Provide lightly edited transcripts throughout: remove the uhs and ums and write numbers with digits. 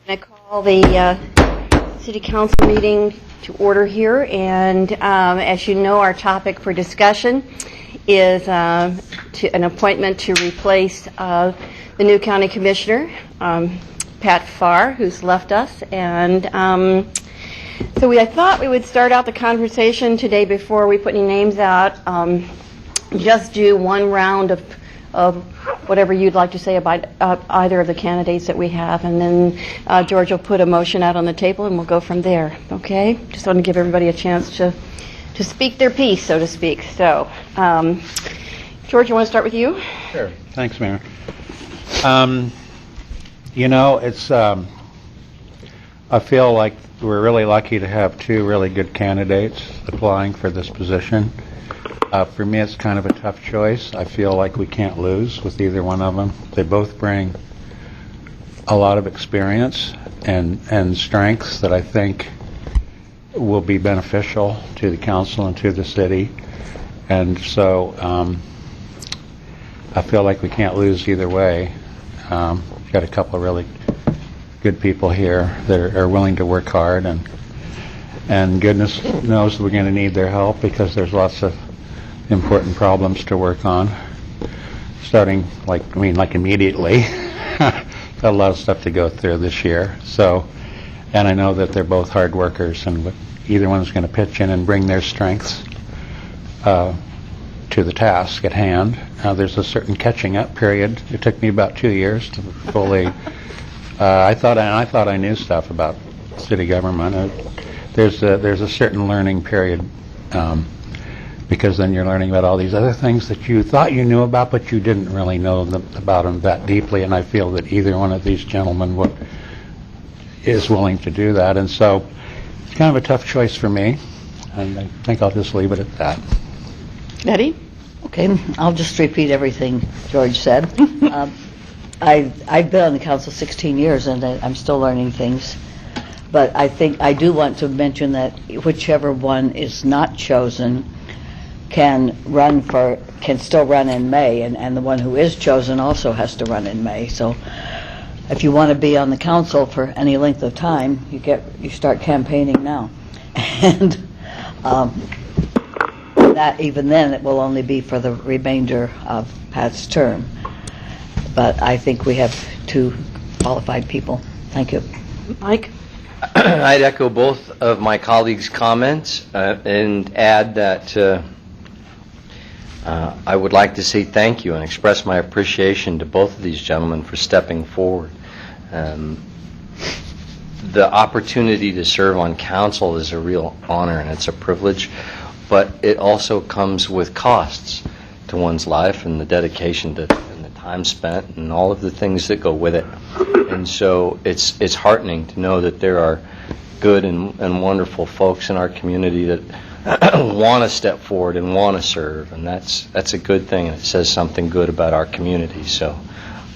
I call the City Council meeting to order here, and as you know, our topic for discussion is an appointment to replace the new County Commissioner, Pat Farr, who's left us, and so I thought we would start out the conversation today before we put any names out, just do one round of whatever you'd like to say about either of the candidates that we have, and then George will put a motion out on the table and we'll go from there. Okay? Just want to give everybody a chance to speak their piece, so to speak. So, George, you want to start with you? Sure. Thanks, Mayor. It's I feel like we're really lucky to have two really good candidates applying for this position. For me, it's kind of a tough choice. I feel like we can't lose with either one of them. They both bring a lot of experience and strengths that I think will be beneficial to the council and to the city. And so I feel like we can't lose either way. We've got a couple of really good people here that are willing to work hard, and goodness knows we're going to need their help because there's lots of important problems to work on, starting like immediately. Got a lot of stuff to go through this year. So, and I know that they're both hard workers, and either one is going to pitch in and bring their strengths to the task at hand. There's a certain catching up period. It took me about 2 years to fully. I thought I knew stuff about city government. There's a certain learning period. Because then you're learning about all these other things that you thought you knew about, but you didn't really know about them that deeply, and I feel that either one of these gentlemen is willing to do that, and so it's kind of a tough choice for me, and I think I'll just leave it at that. Eddie? Okay, I'll just repeat everything George said. I've been on the council 16 years, and I'm still learning things, but I think I do want to mention that whichever one is not chosen can still run in May, and the one who is chosen also has to run in May. So if you want to be on the council for any length of time, you start campaigning now. And that even then it will only be for the remainder of Pat's term. But I think we have two qualified people. Thank you. Mike? I'd echo both of my colleagues' comments and add that I would like to say thank you and express my appreciation to both of these gentlemen for stepping forward. The opportunity to serve on council is a real honor and it's a privilege, but it also comes with costs to one's life and the dedication and the time spent and all of the things that go with it. And so it's heartening to know that there are good and wonderful folks in our community that want to step forward and want to serve, and that's a good thing, and it says something good about our community. So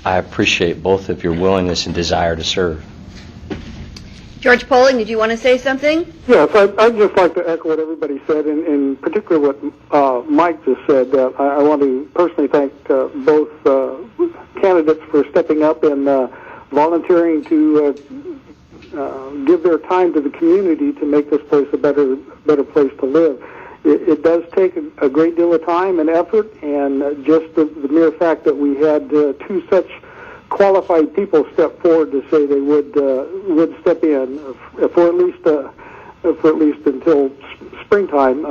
I appreciate both of your willingness and desire to serve. George Poling, did you want to say something? Yes, I'd just like to echo what everybody said, and in particular what Mike just said. I want to personally thank both candidates for stepping up and volunteering to give their time to the community to make this place a better place to live. It does take a great deal of time and effort, and just the mere fact that we had two such qualified people step forward to say they would step in for at least until springtime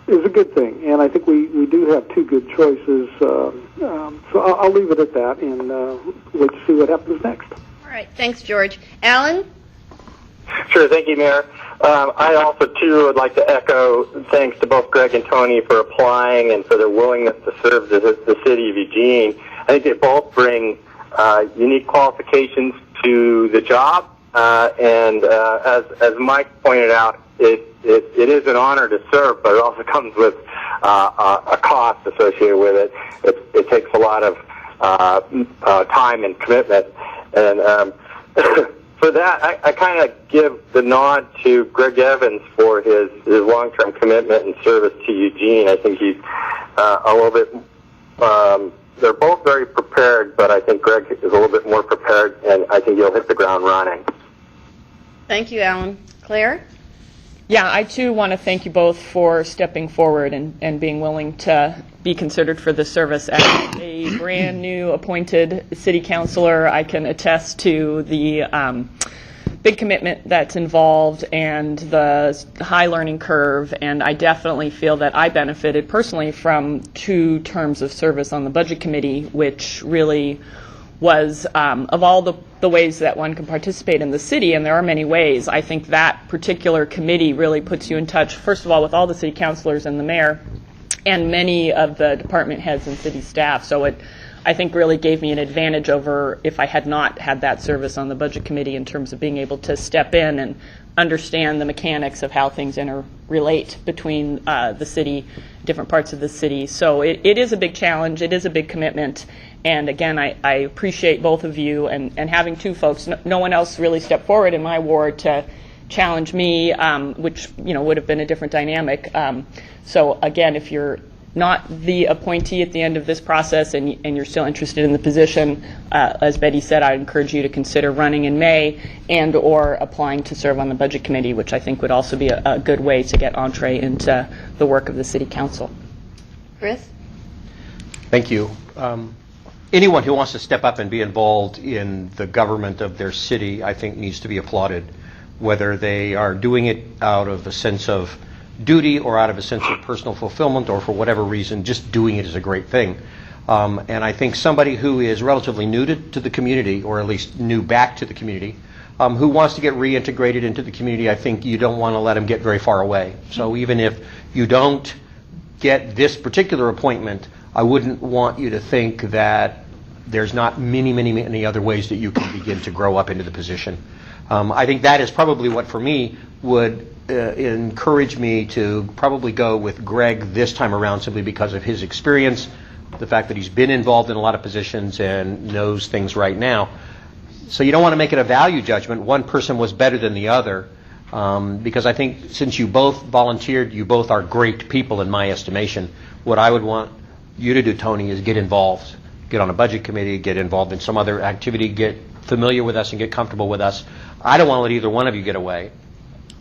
is a good thing. And I think we do have two good choices. So I'll leave it at that and wait to see what happens next. All right. Thanks, George. Alan? Sure. Thank you, Mayor. I also, too, would like to echo thanks to both Greg and Tony for applying and for their willingness to serve the city of Eugene. I think they both bring unique qualifications to the job, and as Mike pointed out, it is an honor to serve, but it also comes with a cost associated with it. It takes a lot of time and commitment, and for that, I kind of give the nod to Greg Evans for his long-term commitment and service to Eugene. I think he's a little bit they're both very prepared, but I think Greg is a little bit more prepared, and I think he'll hit the ground running. Thank you, Alan. Claire? Yeah, I too want to thank you both for stepping forward and being willing to be considered for this service. As a brand new appointed city councilor, I can attest to the big commitment that's involved and the high learning curve, and I definitely feel that I benefited personally from 2 terms of service on the Budget Committee, which really was, of all the ways that one can participate in the city, and there are many ways, I think that particular committee really puts you in touch, first of all, with all the city councilors and the mayor, and many of the department heads and city staff. So it, I think, really gave me an advantage over if I had not had that service on the Budget Committee in terms of being able to step in and understand the mechanics of how things interrelate between the city, different parts of the city. So it is a big challenge. It is a big commitment. And again, I appreciate both of you and having 2 folks. No one else really stepped forward in my ward to challenge me, which would have been a different dynamic. So again, if you're not the appointee at the end of this process and you're still interested in the position, as Betty said, I encourage you to consider running in May and or applying to serve on the Budget Committee, which I think would also be a good way to get entree into the work of the City Council. Chris? Thank you. Anyone who wants to step up and be involved in the government of their city, I think, needs to be applauded, whether they are doing it out of a sense of duty or out of a sense of personal fulfillment or for whatever reason. Just doing it is a great thing. And I think somebody who is relatively new to the community, or at least new back to the community, who wants to get reintegrated into the community, I think you don't want to let them get very far away. So even if you don't get this particular appointment, I wouldn't want you to think that there's not many other ways that you can begin to grow up into the position. I think that is probably what, for me, would encourage me to probably go with Greg this time around, simply because of his experience, the fact that he's been involved in a lot of positions and knows things right now. So you don't want to make it a value judgment. One person was better than the other, because I think since you both volunteered, you both are great people in my estimation. What I would want you to do, Tony, is get involved. Get on a Budget Committee, get involved in some other activity, get familiar with us and get comfortable with us. I don't want to let either one of you get away.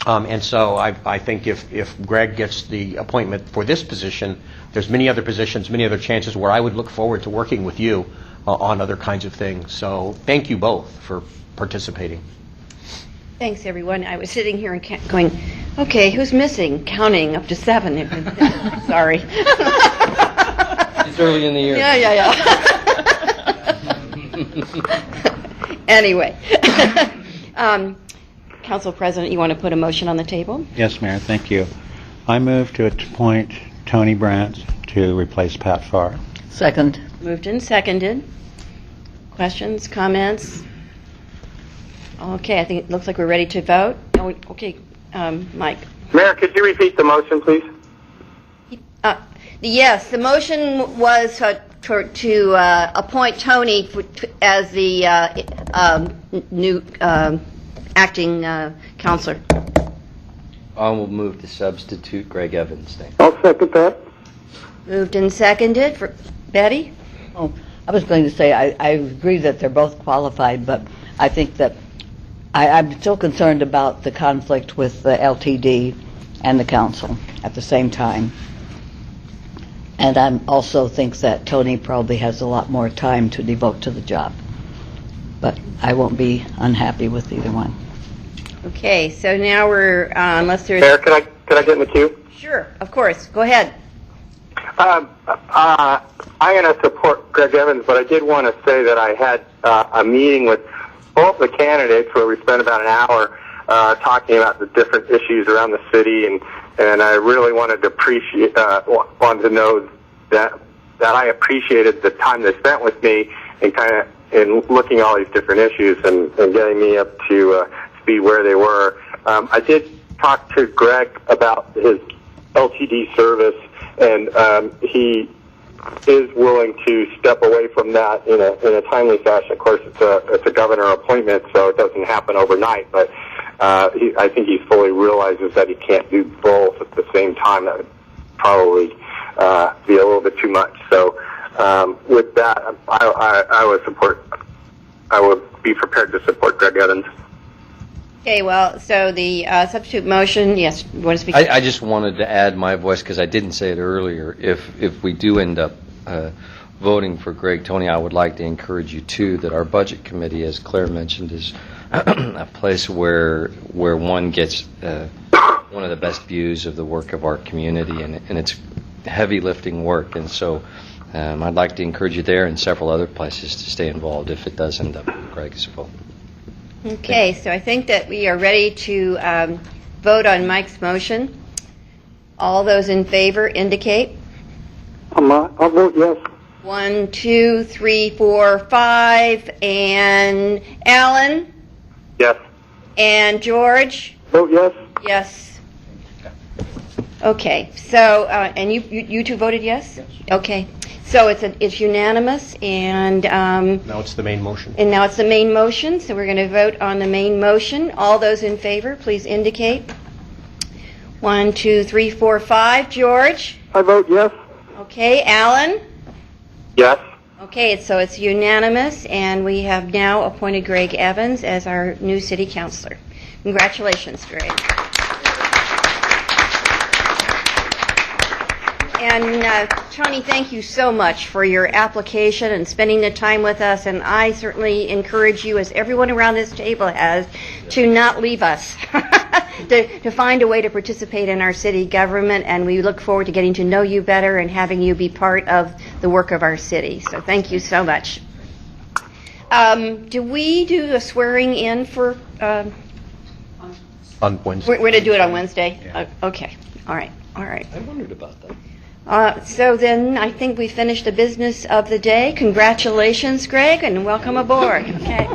And so I think if Greg gets the appointment for this position, there's many other positions, many other chances where I would look forward to working with you on other kinds of things. So thank you both for participating. Thanks, everyone. I was sitting here and going, okay, who's missing? Counting up to 7. Sorry. It's early in the year. Yeah. Anyway. Council President, you want to put a motion on the table? Yes, Mayor, thank you. I move to appoint Tony Brandt to replace Pat Farr. Second. Moved and seconded. Questions, comments? Okay, I think it looks like we're ready to vote. Oh, okay, Mike. Mayor, could you repeat the motion, please? Yes, the motion was to appoint Tony as the new acting counselor. I will move to substitute Greg Evans. I'll second that. Moved and seconded. For Betty? Oh, I was going to say, I agree that they're both qualified, but I think that I'm still concerned about the conflict with the LTD and the council at the same time. And I also think that Tony probably has a lot more time to devote to the job. But I won't be unhappy with either one. Okay, so now we're, unless there's... Mayor, could I get in the queue? Sure, of course. Go ahead. I'm going to support Greg Evans, but I did want to say that I had a meeting with both the candidates where we spent about an hour talking about the different issues around the city, and I really wanted to know that I appreciated the time they spent with me and kind of in looking at all these different issues and getting me up to speed where they were. I did talk to Greg about his LTD service, and he is willing to step away from that in a timely fashion. Of course, it's a governor appointment, so it doesn't happen overnight. But I think he fully realizes that he can't do both at the same time. That would probably be a little bit too much. So with that, I would be prepared to support Greg Evans. Okay, well, so the substitute motion, yes, you want to speak? I just wanted to add my voice, because I didn't say it earlier. If we do end up voting for Greg Tony, I would like to encourage you, too, that our Budget Committee, as Claire mentioned, is a place where one gets one of the best views of the work of our community, and it's heavy lifting work. And so I'd like to encourage you there and several other places to stay involved if it does end up with Greg's vote. Okay, so I think that we are ready to vote on Mike's motion. All those in favor indicate. I'll vote yes. 1, 2, 3, 4, 5, and Alan, Yes. and George. Vote yes. Yes. Okay, so, and you two voted yes? Yes. Okay, so it's unanimous, and Now it's the main motion. now it's the main motion, so we're going to vote on the main motion. All those in favor, please indicate. 1, 2, 3, 4, 5. George? I vote yes. Okay, Alan? Yes. Okay, so it's unanimous, and we have now appointed Greg Evans as our new city councilor. Congratulations, Greg. And Tony, thank you so much for your application and spending the time with us, and I certainly encourage you, as everyone around this table has, to not leave us, to find a way to participate in our city government, and we look forward to getting to know you better and having you be part of the work of our city. So thank you so much. Do we do a swearing in for... On Wednesday. We're going to do it on Wednesday? Okay, all right. I wondered about that. So then, I think we finished the business of the day. Congratulations, Greg, and welcome aboard. Okay.